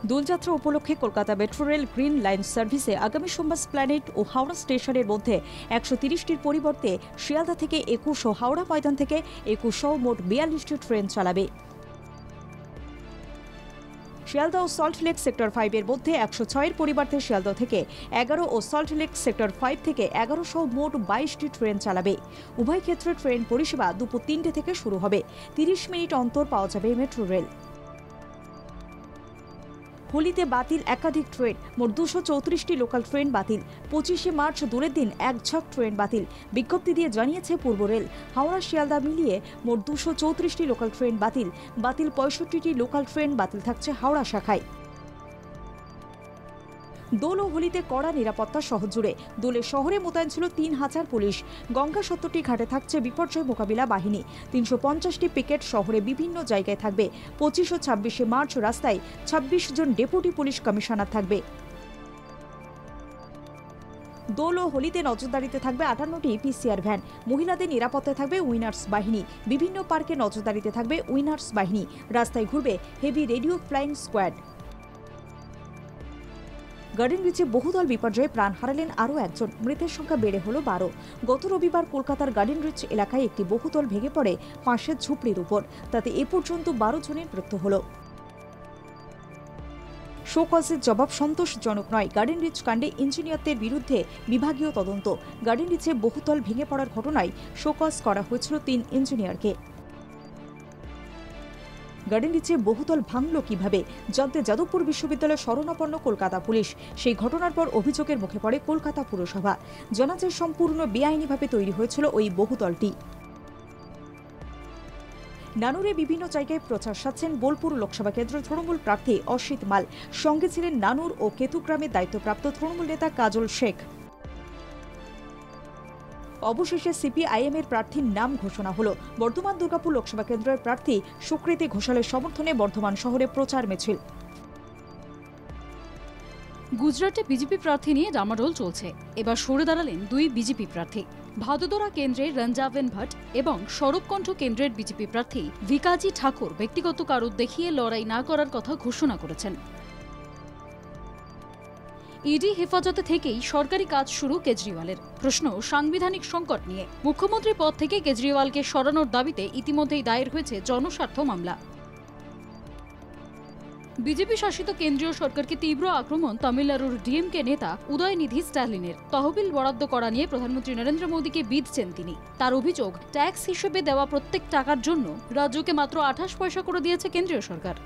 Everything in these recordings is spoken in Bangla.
দোলযাত্রা উপলক্ষে Kolkata metro rail green line সার্ভিসে আগামী সোমবার স্প্ল্যানেড ও হাওড়া স্টেশনের মধ্যে 130টির পরিবর্তে শিয়ালদা থেকে 21 ও হাওড়া ময়দান থেকে 21 সহ মোট 42টি ট্রেন চালাবে। শিয়ালদা ও সল্টলেক সেক্টর 5 এর মধ্যে 106 এর পরিবর্তে শিয়ালদা থেকে 11 ও সল্টলেক সেক্টর 5 থেকে 11 সহ মোট 22টি ট্রেন চালাবে। উভয় ক্ষেত্রে ট্রেন পরিষেবা দুপুর 3টে থেকে শুরু হবে। 30 মিনিট অন্তর পাওয়া যাবে মেট্রো রেল। হোলিতে বাতিল একাধিক ট্রেন, মোট 234টি লোকাল ট্রেন বাতিল। 25শে মার্চ দূরের দিন এক ঝাঁক ট্রেন বাতিল। বিজ্ঞপ্তি দিয়ে জানিয়েছে পূর্ব রেল। হাওড়া শিয়ালদা মিলিয়ে মোট 234টি লোকাল ট্রেন বাতিল। 65টি লোকাল ট্রেন বাতিল থাকছে হাওড়া শাখায়। দোল ও হোলিতে কড়া নিরাপত্তা শহর জুড়ে। দোলে শহরে মোতায়েন ছিল 3000 পুলিশ। গঙ্গা 70টি ঘাটে থাকছে বিপর্যয় মোকাবিলা বাহিনী। 350টি পিকেট শহরে বিভিন্ন জায়গায় থাকবে। 25 ও 26শে মার্চ রাস্তায় 26 জন ডেপুটি পুলিশ কমিশনার থাকবে। দোল ও হোলিতে নজরদারিতে থাকবে 58টি পিসিআর ভ্যান। মহিলাদের নিরাপত্তায় থাকবে উইনার্স বাহিনী। বিভিন্ন পার্কে নজরদারিতে থাকবে উইনার্স বাহিনী। রাস্তায় ঘুরবে heavy radio flying squad. Garden রিচে বহুদল বিপর্যয়ে প্রাণ হারালেন আরও একজন। মৃতের সংখ্যা বেড়ে হল 12। গত রবিবার কলকাতার গার্ডেন রিচ এলাকায় একটি বহুতল ভেঙে পড়ে পাশের ঝুপড়ির উপর। তাতে এ পর্যন্ত 12 জনের মৃত্যু হল। শো কজের জবাব সন্তোষজনক নয়। গার্ডেন রিচ কাণ্ডে ইঞ্জিনিয়ারদের বিরুদ্ধে বিভাগীয় তদন্ত। গার্ডেন রিচে বহুতল ভেঙে পড়ার ঘটনায় শো কজ করা হয়েছিল 3 ইঞ্জিনিয়ারকে। গার্ডেন রিচে বহুতল ভাঙল কিভাবে জানতে যাদবপুর বিশ্ববিদ্যালয়ের শরণাপন্ন কলকাতা পুলিশ। সেই ঘটনার পর অভিযোগের মুখে পড়ে কলকাতা পুরসভা। জানা যায় সম্পূর্ণ বেআইনিভাবে তৈরি হয়েছিল ওই বহুতলটি। নানুরে বিভিন্ন জায়গায় প্রচার সারছেন বোলপুর লোকসভা কেন্দ্রের তৃণমূল প্রার্থী অসিত মাল। সঙ্গে ছিলেন নানুর ও কেতুগ্রামের দায়িত্বপ্রাপ্ত তৃণমূল নেতা কাজল শেখ। অবশেষে সিপিআইএম এর প্রার্থীর নাম ঘোষণা হলো। বর্ধমান দুর্গাপুর লোকসভা কেন্দ্রের প্রার্থী সুকৃতি ঘোষালের সমর্থনে বর্ধমান শহরে প্রচার মিছিল। গুজরাটে বিজেপি প্রার্থী নিয়ে ডামাডোল চলছে। এবার সরে দাঁড়ালেন 2 বিজেপি প্রার্থী। ভাদোদরা কেন্দ্রের রঞ্জাবেন ভট্ট এবং সরবকণ্ঠ কেন্দ্রের বিজেপি প্রার্থী ভিকাজি ঠাকুর ব্যক্তিগত কারণ দেখিয়ে লড়াই না করার কথা ঘোষণা করেছেন। ইডি হেফাজতে থেকেই সরকারি কাজ শুরু কেজরিওয়ালের। প্রশ্ন সাংবিধানিক সংকট নিয়ে। মুখ্যমন্ত্রী পদ থেকে কেজরিওয়ালকে সরানোর দাবিতে ইতিমধ্যেই দায়ের হয়েছে জনস্বার্থ মামলা। বিজেপি শাসিত কেন্দ্রীয় সরকারকে তীব্র আক্রমণ তামিলনাড়ুর ডিএমকে নেতা উদয়নিধি স্ট্যালিনের। তহবিল বরাদ্দ করা নিয়ে প্রধানমন্ত্রী নরেন্দ্র মোদীকে বিঁধছেন তিনি। তার অভিযোগ, ট্যাক্স হিসেবে দেওয়া প্রত্যেক টাকার জন্য রাজ্যকে মাত্র 28 পয়সা করে দিয়েছে কেন্দ্রীয় সরকার।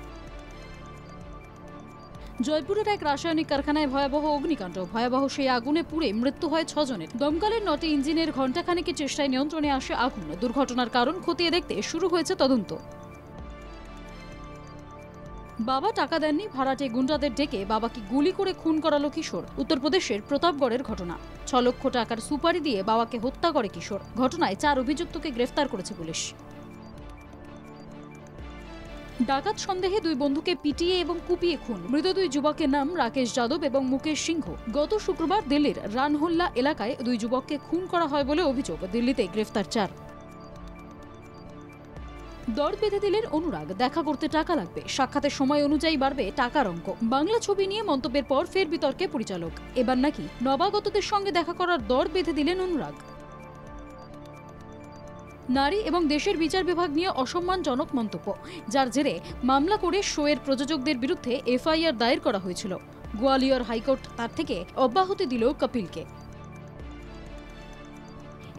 জয়পুরের এক রাসায়নিক কারখানায় ভয়াবহ অগ্নিকাণ্ড। ভয়াবহ সেই আগুনে পুড়ে মৃত্যু হয় 6 জনের। দমকলের 9টি ইঞ্জিনের ঘণ্টাখানেকের চেষ্টায় নিয়ন্ত্রণে আসে আগুন। দুর্ঘটনার কারণ খতিয়ে দেখতে শুরু হয়েছে তদন্ত। বাবা টাকা দেননি, ভাড়াটে গুন্ডাদের ডেকে বাবাকে গুলি করে খুন করালো কিশোর। উত্তরপ্রদেশের প্রতাপগড়ের ঘটনা। 6 লক্ষ টাকার সুপারি দিয়ে বাবাকে হত্যা করে কিশোর। ঘটনায় 4 অভিযুক্তকে গ্রেফতার করেছে পুলিশ। ডাকাত সন্দেহে 2 বন্ধুকে পিটিয়ে এবং কুপিয়ে খুন। মৃত 2 যুবকের নাম রাকেশ যাদব এবং মুকেশ সিংহ। গত শুক্রবার দিল্লির রানহোল্লা এলাকায় 2 যুবককে খুন করা হয় বলে অভিযোগ। দিল্লিতে গ্রেফতার 4। দর বেঁধে দিলেন অনুরাগ। দেখা করতে টাকা লাগবে, সাক্ষাতের সময় অনুযায়ী বাড়বে টাকার অঙ্ক। বাংলা ছবি নিয়ে মন্তব্যের পর ফের বিতর্কে পরিচালক। এবার নাকি নবাগতদের সঙ্গে দেখা করার দর বেঁধে দিলেন অনুরাগ। নারী এবং দেশের বিচার বিভাগ নিয়ে অসম্মানজনক মন্তব্য, যার জেরে মামলা করে শোয়ের প্রযোজকদের বিরুদ্ধে এফআইআর দায়ের করা হয়েছিল। গোয়ালিয়র হাইকোর্ট তার থেকে অব্যাহতি দিল কপিলকে।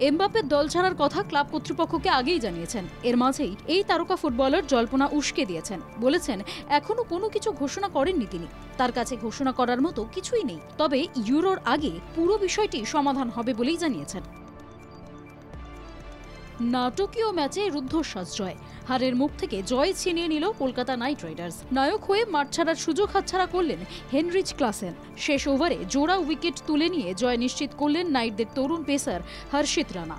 এমবাপ্পের দল ছাড়ার কথা ক্লাব কর্তৃপক্ষকে আগেই জানিয়েছেন। এর মাঝেই এই তারকা ফুটবলার জল্পনা উস্কে দিয়েছেন। বলেছেন এখনো কোনো কিছু ঘোষণা করেননি তিনি। তার কাছে ঘোষণা করার মতো কিছুই নেই। তবে ইউরোর আগে পুরো বিষয়টি সমাধান হবে বলেই জানিয়েছেন। নাটকীয় ম্যাচে রুদ্ধশ্বাস জয়। হারের মুখ থেকে জয় ছিনিয়ে নিল কলকাতা নাইট রাইডার্স। নায়ক হয়ে মাঠ ছাড়ার সুযোগ হাতছাড়া করলেন হেনরিচ ক্লাসেন। শেষ ওভারে জোড়া উইকেট তুলে নিয়ে জয় নিশ্চিত করলেন নাইটদের তরুণ পেসার হর্ষিত রানা।